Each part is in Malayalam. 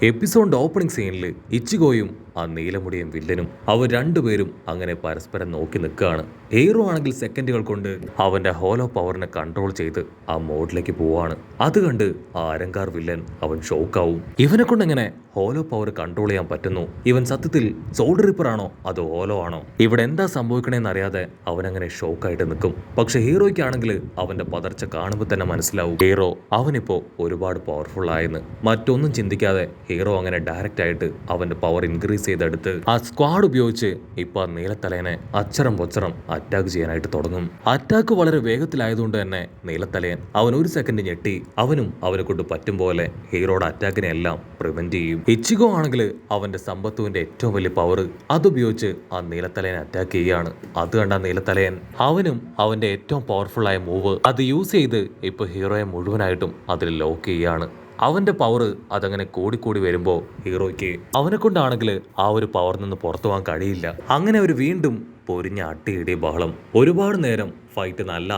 എപ്പിസോഡിന്റെ ഓപ്പണിംഗ് സീനിൽ ഇച്ചിഗോയും ആ നീലമുടിയും വില്ലനും അവർ രണ്ടുപേരും അങ്ങനെ പരസ്പരം നോക്കി നിൽക്കുകയാണ്. ഹീറോ ആണെങ്കിൽ സെക്കൻഡുകൾ കൊണ്ട് അവന്റെ ഹോലോ പവറിനെ കൺട്രോൾ ചെയ്ത് ആ മോഡിലേക്ക് പോവാണ്. അത് കണ്ട് ആ അരങ്കാർ വില്ലൻ അവൻ ഷോക്കാവും. ഇവനെ കൊണ്ട് എങ്ങനെ ഹോലോ പവർ കൺട്രോൾ ചെയ്യാൻ പറ്റുന്നു? ഇവൻ സത്യത്തിൽ സോൾ റിപ്പർ ആണോ അതോ ഹോലോ ആണോ? ഇവിടെ എന്താ സംഭവിക്കണേന്ന് അറിയാതെ അവൻ അങ്ങനെ ഷോക്കായിട്ട് നിൽക്കും. പക്ഷെ ഹീറോയ്ക്കാണെങ്കിൽ അവന്റെ പതർച്ച കാണുമ്പോൾ തന്നെ മനസ്സിലാവും ഹീറോ അവനിപ്പോ ഒരുപാട് പവർഫുൾ ആയെന്ന്. മറ്റൊന്നും ചിന്തിക്കാതെ ഹീറോ അങ്ങനെ ഡയറക്റ്റ് ആയിട്ട് അവന്റെ പവർ ഇൻക്രീസ് ചെയ്തെടുത്ത് ആ സ്ക്വാഡ് ഉപയോഗിച്ച് ഇപ്പൊ നീലത്തലേനെ അച്ചറം പൊച്ചറം അറ്റാക്ക് ചെയ്യാനായിട്ട് തുടങ്ങും. അറ്റാക്ക് വളരെ വേഗത്തിലായതുകൊണ്ട് തന്നെ നീലത്തലയൻ അവൻ ഒരു സെക്കൻഡ് ഞെട്ടി അവനും അവനെ കൊണ്ട് പറ്റും പോലെ ഹീറോയുടെ അറ്റാക്കിനെ എല്ലാം പ്രിവെന്റ് ചെയ്യും. ഇച്ചിഗോ ആണെങ്കിൽ അവന്റെ സമ്പത്തുവിന്റെ ഏറ്റവും വലിയ പവർ അതുപയോഗിച്ച് ആ നീലത്തലയനെ അറ്റാക്ക് ചെയ്യാണ്. അത് കണ്ട നീലത്തലയൻ അവനും അവന്റെ ഏറ്റവും പവർഫുൾ ആയ മൂവ് അത് യൂസ് ചെയ്ത് ഇപ്പൊ ഹീറോയെ മുഴുവനായിട്ടും അതിൽ ലോക്ക് ചെയ്യാണ്. അവന്റെ പവർ അതങ്ങനെ കൂടിക്കൂടി വരുമ്പോൾ ഹീറോയ്ക്ക് അവനെ കൊണ്ടാണെങ്കിൽ ആ ഒരു പവറിൽ നിന്ന് പുറത്തു പോകാൻ കഴിയില്ല. അങ്ങനെ അവർ വീണ്ടും പൊരിഞ്ഞ അട്ടിയിടി ബഹളം. ഒരുപാട് നേരം ഫൈറ്റ് നല്ല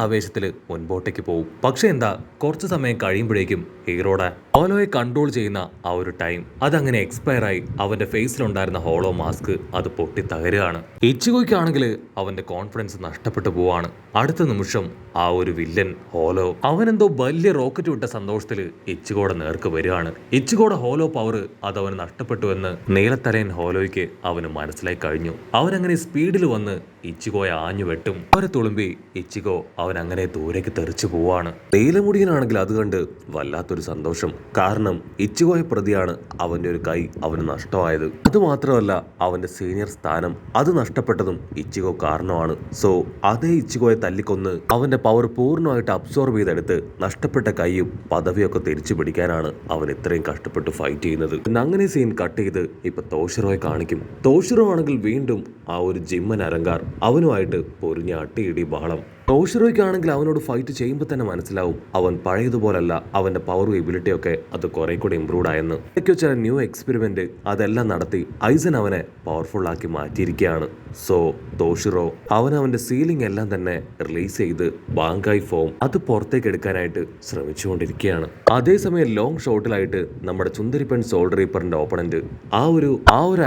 ആവേശത്തിൽ മുൻപോട്ടേക്ക് പോകും. പക്ഷെ എന്താ കുറച്ച് സമയം കഴിയുമ്പോഴേക്കും ഹീറോയുടെ ഹോലോയെ കൺട്രോൾ ചെയ്യുന്ന ആ ഒരു ടൈം അതങ്ങനെ എക്സ്പയർ ആയി അവന്റെ ഫേസിലുണ്ടായിരുന്ന ഹോളോ മാസ്ക് അത് പൊട്ടി തകരുകയാണ്. ഇച്ചിഗോയ്ക്കാണെങ്കിൽ അവന്റെ കോൺഫിഡൻസ് നഷ്ടപ്പെട്ടു പോവാണ്. അടുത്ത നിമിഷം ആ ഒരു വില്ലൻ ഹോലോ അവനെന്തോ വലിയ റോക്കറ്റ് വിട്ട സന്തോഷത്തിൽ ഇച്ചിഗോയുടെ നേർക്ക് വരികയാണ്. ഇച്ചിഗോയുടെ ഹോലോ പവർ അത് അവന് നഷ്ടപ്പെട്ടു എന്ന് നീലത്തലയൻ ഹോലോയ്ക്ക് അവന് മനസ്സിലായി കഴിഞ്ഞു. അവനങ്ങനെ സ്പീഡിൽ വന്ന് ഇച്ചിഗോയെ ആഞ്ഞു വെട്ടും. അവരെ തുളുമ്പി ഇച്ചിഗോ അവൻ അങ്ങനെ ദൂരേക്ക് തെറിച്ചു പോവാണ്. നീലമുടിയനാണെങ്കിൽ അത് കണ്ട് വല്ലാത്തൊരു സന്തോഷം. കാരണം ഇച്ചിഗോയെ പ്രതിയാണ് അവന്റെ ഒരു കൈ അവന് നഷ്ടമായത്. അത് മാത്രമല്ല അവന്റെ സീനിയർ സ്ഥാനം അത് നഷ്ടപ്പെട്ടതും ഇച്ചിഗോ കാരണമാണ്. സോ അതേ ഇച്ചിഗോയെ തല്ലിക്കൊന്ന് അവന്റെ പവർ പൂർണ്ണമായിട്ട് അബ്സോർബ് ചെയ്തെടുത്ത് നഷ്ടപ്പെട്ട കൈയും പദവിയൊക്കെ തിരിച്ചു പിടിക്കാനാണ് അവൻ ഇത്രയും കഷ്ടപ്പെട്ട് ഫൈറ്റ് ചെയ്യുന്നത്. അങ്ങനെ സീൻ കട്ട് ചെയ്ത് ഇപ്പൊ തോഷിറോയെ കാണിക്കും. തോഷിറോ ആണെങ്കിൽ വീണ്ടും ആ ഒരു ജിമ്മൻ അരങ്കാർ അവനുമായിട്ട് പൊരിഞ്ഞ അട്ടിയിടി ബഹളം. ടോഷിറോയ്ക്കാണെങ്കിൽ അവനോട് ഫൈറ്റ് ചെയ്യുമ്പോൾ തന്നെ മനസ്സിലാവും അവൻ പഴയതുപോലല്ല. അവന്റെ പവറും എബിലിറ്റി ഒക്കെ അത് കുറെ കൂടെ ഇമ്പ്രൂവ് ആയെന്ന്. ഇതൊക്കെ ചില ന്യൂ എക്സ്പെരിമെന്റ് അതെല്ലാം നടത്തി ഐസൻ അവനെ പവർഫുൾ ആക്കി മാറ്റിയിരിക്കുകയാണ്. സോ ടോഷിറോ അവന്റെ സീലിംഗ് എല്ലാം തന്നെ റിലീസ് ചെയ്ത് ബാങ്കായ് ഫോം അത് പുറത്തേക്ക് എടുക്കാനായിട്ട് ശ്രമിച്ചുകൊണ്ടിരിക്കുകയാണ്. അതേസമയം ലോങ് ഷോട്ടിലായിട്ട് നമ്മുടെ ചുന്ദരിപ്പൻ സോൾ റീപ്പറിന്റെ ഓപ്പണന്റ് ആ ഒരു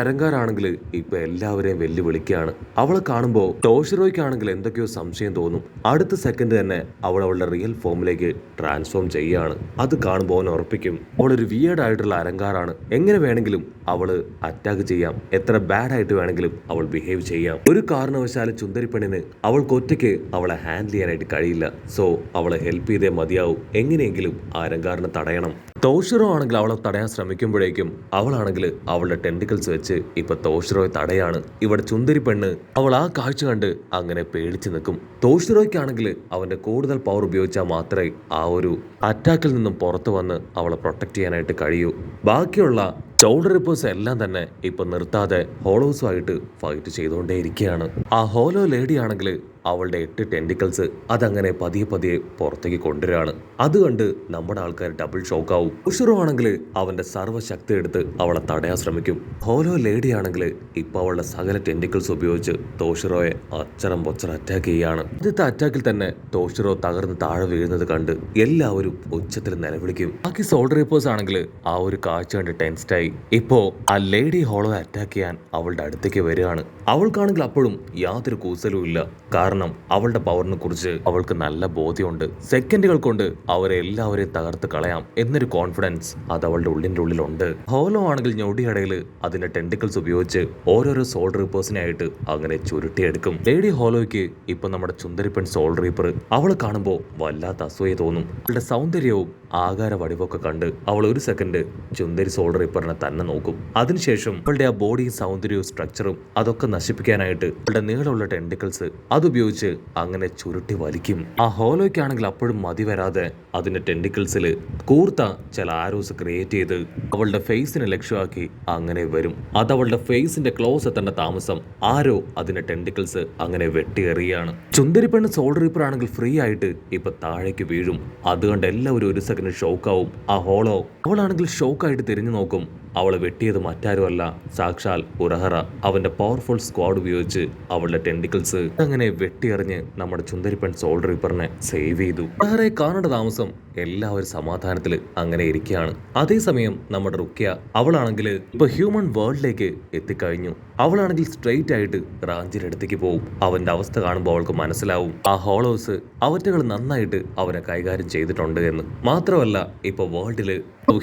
അരങ്കാരാണെങ്കിൽ ഇപ്പൊ എല്ലാവരെയും വെല്ലുവിളിക്കുകയാണ്. അവളെ കാണുമ്പോൾ ടോഷിറോയ്ക്കാണെങ്കിൽ എന്തൊക്കെയോ സംശയം തോന്നും. അടുത്ത സെക്കൻഡ് തന്നെ അവളുടെ റിയൽ ഫോമിലേക്ക് ട്രാൻസ്ഫോം ചെയ്യുകയാണ്. അത് കാണുമ്പോൾ അവൻ ഉറപ്പിക്കും അവളൊരു വിയേർഡ് ആയിട്ടുള്ള അരങ്കാറാണ്. എങ്ങനെ വേണമെങ്കിലും അവള് അറ്റാക്ക് ചെയ്യാം, എത്ര ബാഡ് ആയിട്ട് വേണമെങ്കിലും അവൾ ബിഹേവ് ചെയ്യാം. ഒരു കാരണവശാലും ചുന്ദരിപ്പെണ്ണിന് അവൾക്ക് ഒറ്റയ്ക്ക് അവളെ ഹാൻഡിൽ ചെയ്യാനായിട്ട് കഴിയില്ല. സോ അവളെ ഹെൽപ്പ് ചെയ്തേ മതിയാവും. എങ്ങനെയെങ്കിലും ആ അരങ്കാറിനെ തടയണം. തോഷിറോ ആണെങ്കിൽ അവളെ തടയാൻ ശ്രമിക്കുമ്പോഴേക്കും അവളാണെങ്കിൽ അവളുടെ ടെൻഡിക്കിൾസ് വെച്ച് ഇപ്പൊ തോഷിറോയെ തടയാണ്. ഇവിടെ ചുന്ദരി പെണ്ണ് അവൾ ആ കാഴ്ച കണ്ട് അങ്ങനെ പേടിച്ചു നിൽക്കും. തോഷിറോയ്ക്കാണെങ്കിൽ അവന്റെ കൂടുതൽ പവർ ഉപയോഗിച്ചാൽ മാത്രമേ ആ ഒരു അറ്റാക്കിൽ നിന്നും പുറത്തു വന്ന് അവളെ പ്രൊട്ടക്ട് ചെയ്യാനായിട്ട് കഴിയൂ. ബാക്കിയുള്ള സോൾ റിപ്പേഴ്സ് എല്ലാം തന്നെ ഇപ്പൊ നിർത്താതെ ഹോളോസുമായിട്ട് ഫൈറ്റ് ചെയ്തുകൊണ്ടേയിരിക്കുകയാണ്. ആ ഹോലോ ലേഡി ആണെങ്കിൽ അവളുടെ 8 ടെൻഡിക്കിൾസ് അതങ്ങനെ പതിയെ പുറത്തേക്ക് കൊണ്ടുവരികയാണ്. അത് കണ്ട് നമ്മുടെ ആൾക്കാർ ഡബിൾ ഷോക്കാവും. ഉഷറോ ആണെങ്കിൽ അവന്റെ സർവ്വശക്തി എടുത്ത് അവളെ തടയാൻ ശ്രമിക്കും. ഹോലോ ലേഡി ആണെങ്കിൽ ഇപ്പൊ അവളുടെ സകല ടെൻഡിക്കിൾസ് ഉപയോഗിച്ച് ടോഷിറോയെ അച്ചറം പൊച്ചറ അറ്റാക്ക് ചെയ്യാണ്. ആദ്യത്തെ അറ്റാക്കിൽ തന്നെ ടോഷിറോ തകർന്ന് താഴെ വീഴുന്നത് കണ്ട് എല്ലാവരും ഉച്ചത്തിൽ നിലവിളിക്കും. ബാക്കി സോൾ റിപ്പേഴ്സ് ആണെങ്കിൽ ആ ഒരു കാഴ്ച കണ്ട് ടെൻസ്ഡായി ഇപ്പോ ആ ലേഡി ഹോളോ അറ്റാക്ക് ചെയ്യാൻ അവളുടെ അടുത്തേക്ക് വരികയാണ്. അവൾക്കാണെങ്കിൽ അപ്പോഴും യാതൊരു കൂസലും ഇല്ല. കാരണം അവളുടെ പവറിനെ കുറിച്ച് അവൾക്ക് നല്ല ബോധ്യമുണ്ട്. സെക്കൻഡുകൾ കൊണ്ട് അവരെ എല്ലാവരെയും തകർത്ത് കളയാം എന്നൊരു കോൺഫിഡൻസ് അത് അവളുടെ ഉള്ളിലുണ്ട്. ഹോലോ ആണെങ്കിൽ ഞൊടിയിടയിൽ അതിന്റെ ടെൻഡിക്കിൾസ് ഉപയോഗിച്ച് ഓരോരോ സോൾ റീപ്പേഴ്സിനെ ആയിട്ട് അങ്ങനെ ചുരുട്ടിയെടുക്കും. ലേഡി ഹോലോയ്ക്ക് ഇപ്പൊ നമ്മുടെ ചുന്ദരിപ്പൻ സോൾ റീപ്പർ അവളെ കാണുമ്പോൾ വല്ലാത്ത അസൂയ തോന്നും. അവളുടെ സൗന്ദര്യവും ആകാര വടിവൊക്കെ കണ്ട് അവൾ ഒരു സെക്കൻഡ് ചുന്ദരി സോൾ റീപ്പറിനെ തന്നെ നോക്കും. അതിനുശേഷം അവളുടെ ആ ബോഡിയും സൗന്ദര്യവും സ്ട്രക്ചറും അതൊക്കെ നശിപ്പിക്കാനായിട്ട് അവളുടെ നീളമുള്ള ടെൻഡിക്കിൾസ് അതുപയോഗിച്ച് അങ്ങനെ ചുരുട്ടി വലിക്കും. ആ ഹോലോയ്ക്കാണെങ്കിൽ അപ്പോഴും മതി വരാതെ അതിന്റെ ടെൻഡിക്കിൾസിൽ കൂർത്ത ചില ആരോസ് ക്രിയേറ്റ് ചെയ്ത് അവളുടെ ഫേസിനെ ലക്ഷ്യമാക്കി അങ്ങനെ വരും. അത് അവളുടെ ഫേസിന്റെ ക്ലോസ് എത്തേണ്ട താമസം ആരോ അതിന്റെ ടെൻഡിക്കിൾസ് അങ്ങനെ വെട്ടിയെറിയാണ്. ചുന്ദരി പെണ്ണ് സോൾ റീപ്പർ ആണെങ്കിൽ ഫ്രീ ആയിട്ട് ഇപ്പൊ താഴേക്ക് വീഴും. അതുകൊണ്ട് എല്ലാവരും ഒരു സെക്കൻഡ് ഷോക്കാവും. ആ ഹോളോ അവളാണെങ്കിൽ ഷോക്കായിട്ട് തിരിഞ്ഞു നോക്കും. അവളെ വെട്ടിയത് മറ്റാരുമല്ല, സാക്ഷാൽ ഉറഹറ. അവന്റെ പവർഫുൾ സ്ക്വാഡ് ഉപയോഗിച്ച് അവളുടെ ടെൻഡിക്കിൾസ് അങ്ങനെ വെട്ടിയെറിഞ്ഞ് നമ്മുടെ ചുന്ദരിപ്പൻ സോൾ റീപ്പറിനെ സേവ് ചെയ്തു. ഉറഹറയെ കാണേണ്ട താമസം എല്ലാവരും സമാധാനത്തിൽ അങ്ങനെ ഇരിക്കുകയാണ്. അതേസമയം നമ്മുടെ റുക്കിയ, അവളാണെങ്കിൽ ഇപ്പൊ ഹ്യൂമൻ വേൾഡിലേക്ക് എത്തിക്കഴിഞ്ഞു. അവളാണെങ്കിൽ സ്ട്രെയിറ്റ് ആയിട്ട് റാഞ്ചിയുടെ അടുത്തേക്ക് പോകും. അവന്റെ അവസ്ഥ കാണുമ്പോൾ അവൾക്ക് മനസ്സിലാവും ആ ഹോളോസ് അവറ്റകൾ നന്നായിട്ട് അവനെ കൈകാര്യം ചെയ്തിട്ടുണ്ട് എന്ന്. മാത്രമല്ല ഇപ്പൊ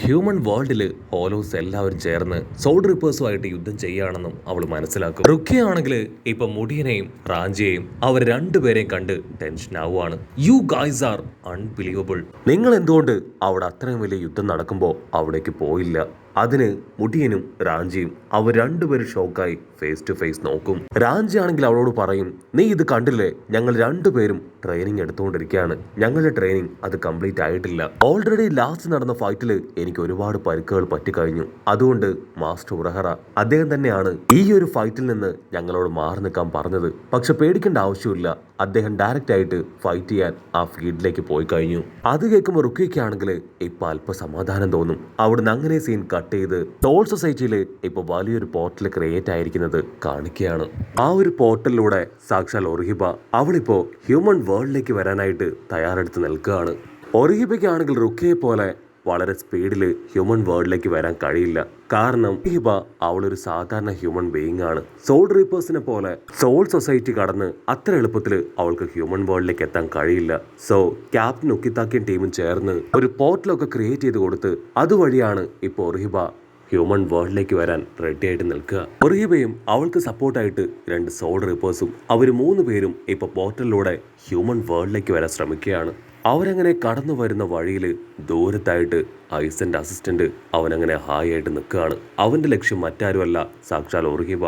ഹ്യൂമൻ വേൾഡില് ഹോലോസ് എല്ലാവരും ചേർന്ന് സോൾ റിപ്പേഴ്സുമായിട്ട് യുദ്ധം ചെയ്യുകയാണെന്നും അവൾ മനസ്സിലാക്കും. റുക്കിയ ആണെങ്കിൽ ഇപ്പൊ മുടിയനെയും റാഞ്ചിയെയും അവർ രണ്ടുപേരെയും കണ്ട് ടെൻഷൻ ആവുകയാണ്. You guys are unbelievable. നിങ്ങൾ എന്തുകൊണ്ട് അവിടെ അത്രയും വലിയ യുദ്ധം നടക്കുമ്പോൾ അവിടേക്ക് പോയില്ല? അതിന് മുടിയനും റാഞ്ചിയും അവർ രണ്ടുപേരും ഷോക്കായി ഫേസ് ടു ഫേസ് നോക്കും. റാഞ്ചി ആണെങ്കിൽ അവളോട് പറയും, നീ ഇത് കണ്ടില്ലേ, ഞങ്ങൾ രണ്ടുപേരും ട്രെയിനിങ് എടുത്തുകൊണ്ടിരിക്കുകയാണ്. ഞങ്ങളുടെ ട്രെയിനിങ് അത് കംപ്ലീറ്റ് ആയിട്ടില്ല. ഓൾറെഡി ലാസ്റ്റ് നടന്ന ഫൈറ്റിൽ എനിക്ക് ഒരുപാട് പരിക്കുകൾ പറ്റിക്കഴിഞ്ഞു. അതുകൊണ്ട് മാസ്റ്റർ ഉറഹറ അദ്ദേഹം തന്നെയാണ് ഈ ഒരു ഫൈറ്റിൽ നിന്ന് ഞങ്ങളോട് മാറി നിൽക്കാൻ പറഞ്ഞത്. പക്ഷെ പേടിക്കേണ്ട ആവശ്യമില്ല, അദ്ദേഹം ഡയറക്റ്റ് ആയിട്ട് ഫൈറ്റ് ചെയ്യാൻ ആ ഫീൽഡിലേക്ക് പോയി കഴിഞ്ഞു. അത് കേൾക്കുമ്പോൾ റുക്കിയ്ക്കാണെങ്കിൽ ഇപ്പൊ അല്പ സമാധാനം തോന്നും. അവിടുന്ന് അങ്ങനെ സീൻ കട്ട് ചെയ്ത് സോൾ സൊസൈറ്റിയിൽ ഇപ്പൊ വലിയൊരു പോർട്ടൽ ക്രിയേറ്റ് ആയിരിക്കുന്നത് കാണിക്കുകയാണ്. ആ ഒരു പോർട്ടലിലൂടെ സാക്ഷാൽ ഒർഹിബ അവളിപ്പോ ഹ്യൂമൻ വേൾഡിലേക്ക് വരാനായിട്ട് തയ്യാറെടുത്ത് നിൽക്കുകയാണ്. ഒർഹിബയ്ക്കാണെങ്കിൽ റുക്കിയെ പോലെ വളരെ സ്പീഡിൽ ഹ്യൂമൻ വേൾഡിലേക്ക് വരാൻ കഴിയില്ല. കാരണം ഹിബ അവളൊരു സാധാരണ ഹ്യൂമൻ ബീയിങ് ആണ്. സോൾ റീപ്പേഴ്സിനെ പോലെ സോൾ സൊസൈറ്റി കടന്ന് അത്ര എളുപ്പത്തിൽ അവൾക്ക് ഹ്യൂമൻ വേൾഡിലേക്ക് എത്താൻ കഴിയില്ല. സോ ക്യാപ്റ്റൻ ഉക്കിതാക്കിയും ടീമും ചേർന്ന് ഒരു പോർട്ടലൊക്കെ ക്രിയേറ്റ് ചെയ്ത് കൊടുത്ത് അതുവഴിയാണ് ഇപ്പോൾ ഒർഹിബ ഹ്യൂമൻ വേൾഡിലേക്ക് വരാൻ റെഡി ആയിട്ട് നിൽക്കുക. ഒർഹിബയും അവൾക്ക് സപ്പോർട്ടായിട്ട് 2 സോൾ റീപ്പേഴ്സും അവർ 3 പേരും ഇപ്പൊ പോർട്ടലിലൂടെ ഹ്യൂമൻ വേൾഡിലേക്ക് വരാൻ ശ്രമിക്കുകയാണ്. അവരങ്ങനെ കടന്നു വരുന്ന വഴിയിൽ ദൂരത്തായിട്ട് ഐസന്റെ അസിസ്റ്റന്റ് അവനങ്ങനെ ഹായ് ആയിട്ട് നിൽക്കുകയാണ്. അവന്റെ ലക്ഷ്യം മറ്റാരുമല്ല, സാക്ഷാൽ ഒർഹിബ.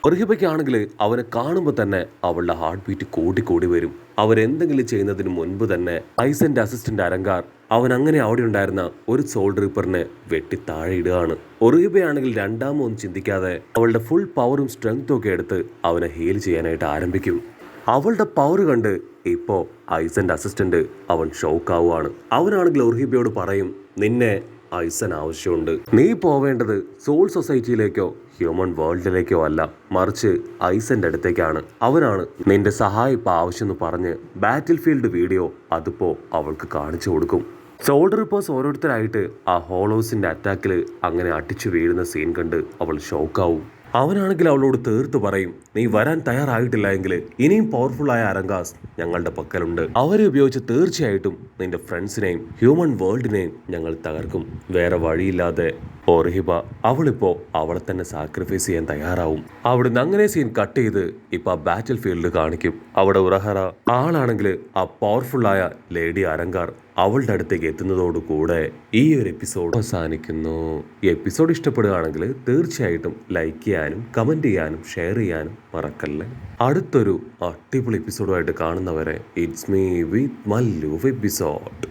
ഒർഹിബയ്ക്കാണെങ്കിൽ അവനെ കാണുമ്പോൾ തന്നെ അവളുടെ ഹാർട്ട് ബീറ്റ് കൂടി വരും. അവരെന്തെങ്കിലും ചെയ്യുന്നതിന് മുൻപ് തന്നെ ഐസന്റെ അസിസ്റ്റന്റ് അരങ്കാർ അവൻ അങ്ങനെ അവിടെ ഉണ്ടായിരുന്ന ഒരു സോൾ റീപ്പറിനെ വെട്ടി താഴെ ഇടുകയാണ്. ഒർഹിബയാണെങ്കിൽ രണ്ടാമൊന്നും ചിന്തിക്കാതെ അവളുടെ ഫുൾ പവറും സ്ട്രെങ്ത്തും ഒക്കെ എടുത്ത് അവനെ ഹീൽ ചെയ്യാനായിട്ട് ആരംഭിക്കും. അവളുടെ പവർ കണ്ട് ഇപ്പോ ഐസന്റെ അസിസ്റ്റന്റ് അവൻ ഷോക്കാവുകയാണ്. അവനാണെങ്കിൽ ഒർഹിബയോട് പറയും, നിന്നെ ഐസൻ ആവശ്യമുണ്ട്. നീ പോവേണ്ടത് സോൾ സൊസൈറ്റിയിലേക്കോ ഹ്യൂമൻ വേൾഡിലേക്കോ അല്ല, മറിച്ച് ഐസന്റെ അടുത്തേക്കാണ്. അവനാണ് നിന്റെ സഹായം ഇപ്പം ആവശ്യമെന്ന് പറഞ്ഞ് ബാറ്റിൽ ഫീൽഡ് വീഡിയോ അതിപ്പോ അവൾക്ക് കാണിച്ചു കൊടുക്കും. സോൾ റിപ്പേഴ്സ് ഓരോരുത്തരായിട്ട് ആ ഹോളോസിന്റെ അറ്റാക്കിൽ അങ്ങനെ അടിച്ചു വീഴുന്ന സീൻ കണ്ട് അവൾ ഷോക്കാവും. അവനാണെങ്കിൽ അവളോട് തീർത്ത് പറയും, നീ വരാൻ തയ്യാറായിട്ടില്ല എങ്കിൽ ഇനിയും പവർഫുള്ളായ അരങ്കാസ് ഞങ്ങളുടെ പക്കലുണ്ട്. അവരെ ഉപയോഗിച്ച് തീർച്ചയായിട്ടും നിന്റെ ഫ്രണ്ട്സിനെയും ഹ്യൂമൻ വേൾഡിനെയും ഞങ്ങൾ തകർക്കും. വേറെ വഴിയില്ലാതെ ഒർഹിബ അവളിപ്പോ അവളെ തന്നെ സാക്രിഫൈസ് ചെയ്യാൻ തയ്യാറാവും. അവിടുന്ന് അങ്ങനെ സീൻ കട്ട് ചെയ്ത് ഇപ്പൊ ആ ബാറ്റിൽ ഫീൽഡ് കാണിക്കും. അവിടെ ഉറഹറ ആളാണെങ്കിൽ ആ പവർഫുള്ളായ ലേഡി അരങ്കാർ അവളുടെ അടുത്തേക്ക് എത്തുന്നതോടുകൂടെ ഈ ഒരു എപ്പിസോഡ് അവസാനിക്കുന്നു. ഈ എപ്പിസോഡ് ഇഷ്ടപ്പെടുകയാണെങ്കിൽ തീർച്ചയായിട്ടും ലൈക്ക് ചെയ്യാനും കമന്റ് ചെയ്യാനും ഷെയർ ചെയ്യാനും മറക്കല്ലേ. അടുത്തൊരു അടിപൊളി എപ്പിസോഡുമായിട്ട് കാണുന്നവരെ it's me with Mallu episode.